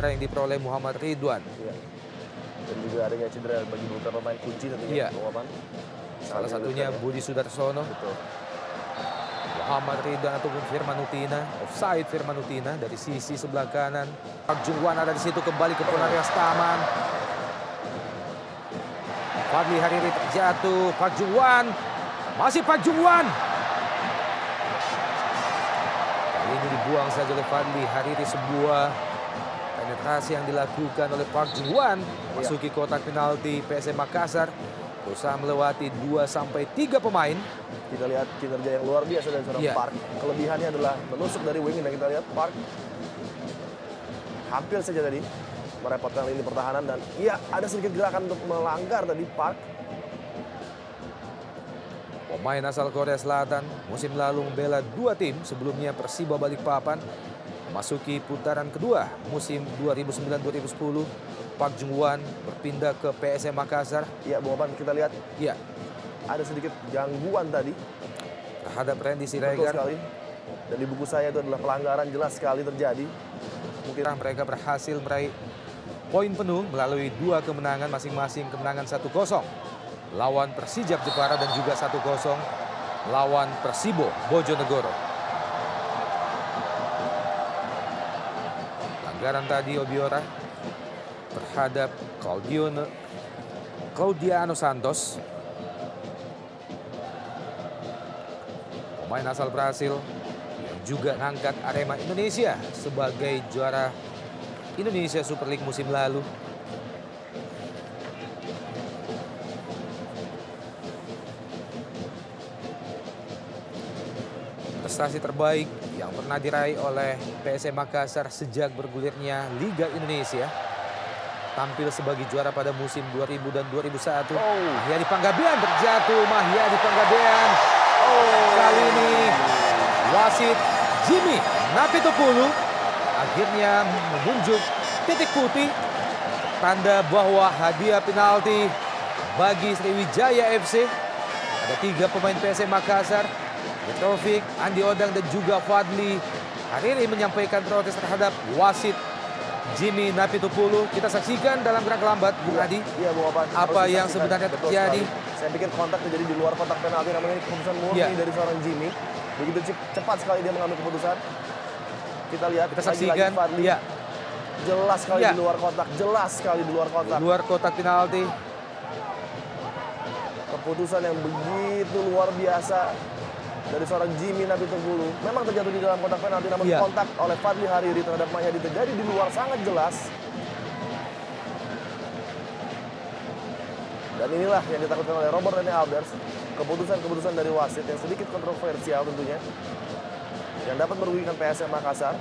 merah yang diperoleh Muhammad Ridwan. Iya. Dan juga adanya cedera bagi beberapa pemain kunci tentunya. Iya. Salah satunya Budi Sudarsono. Betul. Muhammad Ridwan ataupun Firman Utina. Offside Firman Utina dari sisi sebelah kanan. Park Jung-wan ada di situ, kembali ke Ponarias Taman. Fadli Hariri terjatuh. Park Jung-wan. Masih Park Jung-wan. Kali ini dibuang saja oleh Fadli Hariri, sebuah penetrasi yang dilakukan oleh Park Jung-wan. Masuki kotak penalti PSM Makassar. Berusaha melewati 2-3 pemain. Kita lihat kinerja yang luar biasa dari seorang Park. Kelebihannya adalah menusuk dari wing, dan kita lihat Park hampir saja tadi merepotkan lini pertahanan, dan iya ada sedikit gerakan untuk melanggar tadi Park. Pemain asal Korea Selatan musim lalu membela dua tim, sebelumnya Persiba Balikpapan. Memasuki putaran kedua musim 2009-2010, Park Jung-wan berpindah ke PSM Makassar. Iya, Bung Opan, kita lihat. Iya. Ada sedikit gangguan tadi terhadap Randy Siregar. Betul sekali. Dan di buku saya itu adalah pelanggaran jelas sekali terjadi. Mungkin mereka berhasil meraih poin penuh melalui 2 kemenangan masing-masing. Kemenangan 1-0 lawan Persijap Jepara dan juga 1-0 lawan Persibo Bojonegoro. Pelanggaran tadi Obiora terhadap Claudiano Santos, pemain asal Brasil yang juga ngangkat Arema Indonesia sebagai juara Indonesia Super League musim lalu. Prestasi terbaik yang pernah diraih oleh PSM Makassar sejak bergulirnya Liga Indonesia. Tampil sebagai juara pada musim 2000 dan 2001. Mahyadi Panggabean terjatuh. Mahyadi Panggabean. Kali ini wasit Jimmy Napitupulu akhirnya menunjuk titik putih. Tanda bahwa hadiah penalti bagi Sriwijaya FC. Ada 3 pemain PSM Makassar. Petrovic, Andi Odang dan juga Fadli Hariri menyampaikan protes terhadap wasit Jimmy Napitupulu. Kita saksikan dalam gerak lambat, Bung Adi. Iya, Bung Opan. Apa yang sebenarnya terjadi. Saya pikir kontak terjadi di luar kotak penalti, namanya ini keputusan murni dari seorang Jimmy. Begitu cepat sekali dia mengambil keputusan. Kita lihat, kita saksikan. Fadli. Jelas sekali di luar kotak, jelas sekali di luar kotak. Luar kotak penalti. Keputusan yang begitu luar biasa dari seorang Jimmy Napitupulu. Memang terjatuh di dalam kotak penalti, namun kontak oleh Fadli Hariri terhadap Mahyadi terjadi di luar sangat jelas. Dan inilah yang ditakutkan oleh Robert Rene Alders. Keputusan-keputusan dari wasit yang sedikit kontroversial tentunya, yang dapat merugikan PSM Makassar.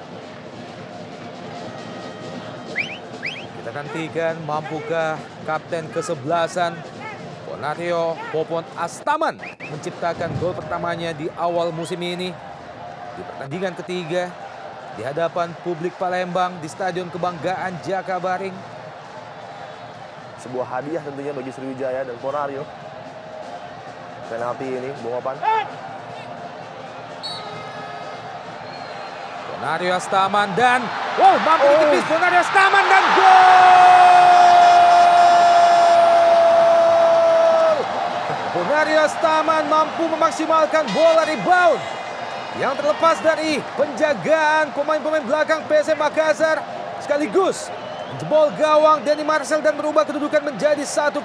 Kita nantikan mampukah kapten ke-11 Ponario Popon Astaman menciptakan gol pertamanya di awal musim ini di pertandingan ketiga di hadapan publik Palembang di Stadion Kebanggaan Jakabaring. Sebuah hadiah tentunya bagi Sriwijaya dan Ponario. Penalti ini, Bung Opan. Ponario Astaman dan mampu ditepis Ponario Astaman dan gol! Ponario Astaman mampu memaksimalkan bola rebound yang terlepas dari penjagaan pemain-pemain belakang PSM Makassar, sekaligus menjebol gawang Denny Marcel dan merubah kedudukan menjadi 1-0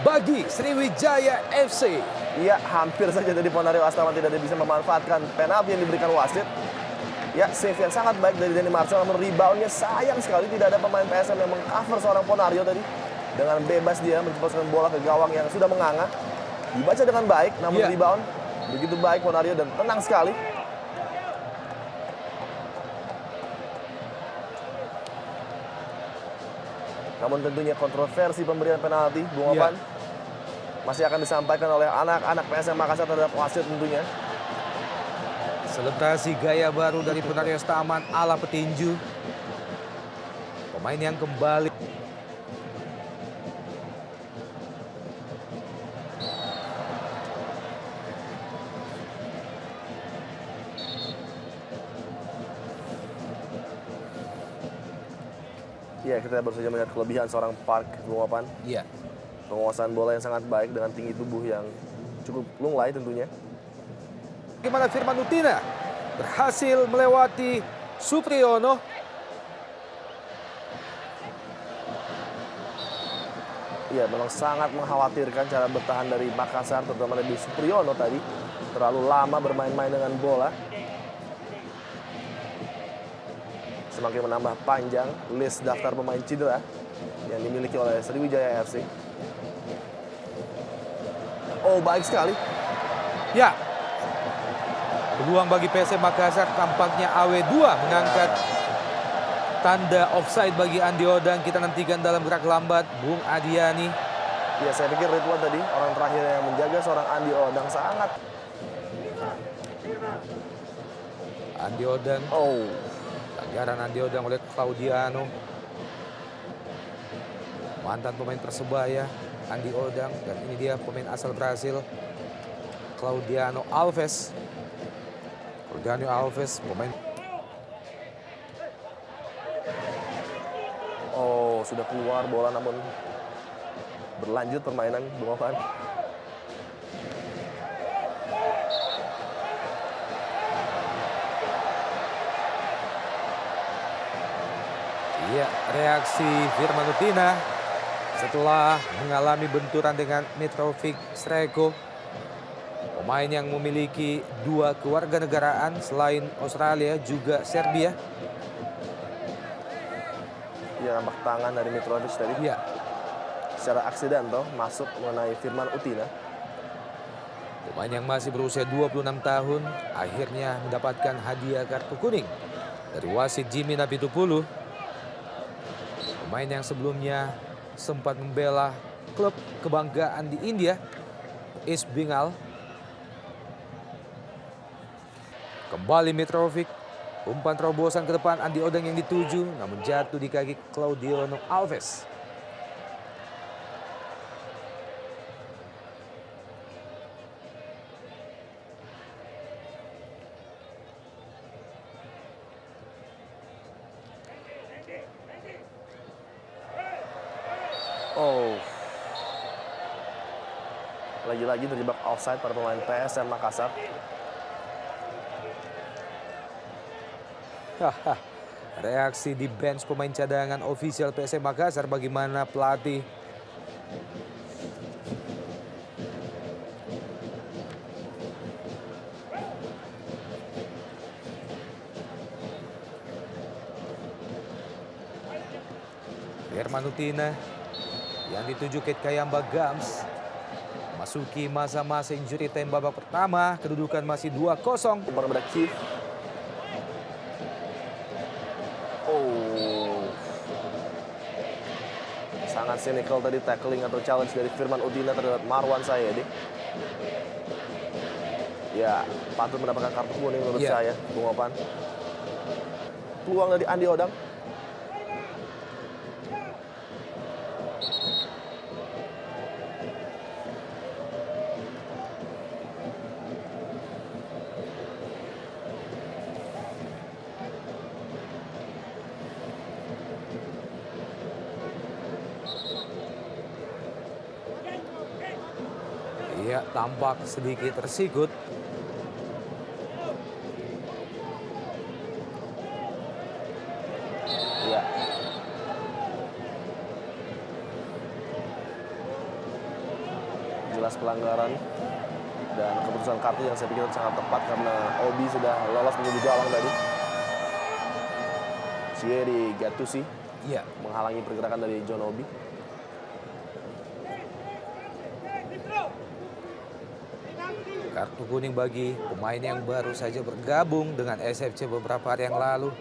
bagi Sriwijaya FC. Iya, hampir saja tadi Ponario Astaman tidak bisa memanfaatkan penalti yang diberikan wasit. Ya, save yang sangat baik dari Denny Marcel, namun reboundnya sayang sekali tidak ada pemain PSM yang mengcover seorang Ponario tadi. Dengan bebas dia menceploskan bola ke gawang yang sudah menganga. Dibaca dengan baik, namun rebound begitu baik Ponario dan tenang sekali. Namun tentunya kontroversi pemberian penalti, Bung Opan, masih akan disampaikan oleh anak-anak PSM Makassar terhadap wasit tentunya. Selebrasi gaya baru dari Ponario Astaman ala petinju. Pemain yang kembali. Ya, kita baru saja melihat kelebihan seorang Park, Bung Opan. Iya. Penguasaan bola yang sangat baik dengan tinggi tubuh yang cukup lunglai tentunya. Bagaimana Firman Utina berhasil melewati Supriyono. Iya, memang sangat mengkhawatirkan cara bertahan dari Makassar, terutama dari Supriyono tadi. Terlalu lama bermain-main dengan bola. Semakin menambah panjang list daftar pemain cedera yang dimiliki oleh Sriwijaya FC. Oh, baik sekali. Ya, peluang bagi PSM Makassar, tampaknya AW2 mengangkat tanda offside bagi Andi Odang. Kita nantikan dalam gerak lambat Bung Adiani. Ya, saya pikir Ridwan tadi orang terakhir yang menjaga seorang Andi Odang sangat. Andi Odang, Oh, pelanggaran Andi Odang oleh Claudiano. Mantan pemain Persebaya Andi Odang, dan ini dia pemain asal Brasil Claudiano Alves. Claudiano Alves pemain. oh, sudah keluar bola namun berlanjut permainan Bung Opan. Iya, reaksi Firman Utina setelah mengalami benturan dengan Mitrovic Sreko, pemain yang memiliki 2 kewarganegaraan selain Australia juga Serbia. Ya, nampak tangan dari Mitrovic tadi. Iya, Secara aksidental masuk mengenai Firman Utina. pemain yang masih berusia 26 tahun akhirnya mendapatkan hadiah kartu kuning dari wasit Jimmy Napitupulu. Pemain yang sebelumnya sempat membela klub kebanggaan di India, East Bengal. Kembali Mitrovic, umpan terobosan ke depan Andi Odang yang dituju, namun jatuh di kaki Claudiano Alves. Oh, lagi-lagi terjebak offside pada pemain PSM Makassar. Reaksi di bench pemain cadangan ofisial PSM Makassar, bagaimana pelatih Firman Utina yang dituju Kate Kayamba Gams masuki masa-masa injury time babak pertama. Kedudukan masih 2-0. Umpan kepada Keith. Oh, sangat cynical tadi tackling atau challenge dari Firman Utina terhadap Marwan Sayedi. Ya, patut mendapatkan kartu kuning menurut Ya. saya, Bung Opan. Peluang dari Andi Odang. Iya, tampak sedikit tersikut. Ya. Jelas pelanggaran dan keputusan kartu yang saya pikir sangat tepat karena Obi sudah lolos menuju gawang tadi. Thierry Gattuso Iya, menghalangi pergerakan dari John Obi. kartu kuning bagi pemain yang baru saja bergabung dengan SFC beberapa hari yang lalu.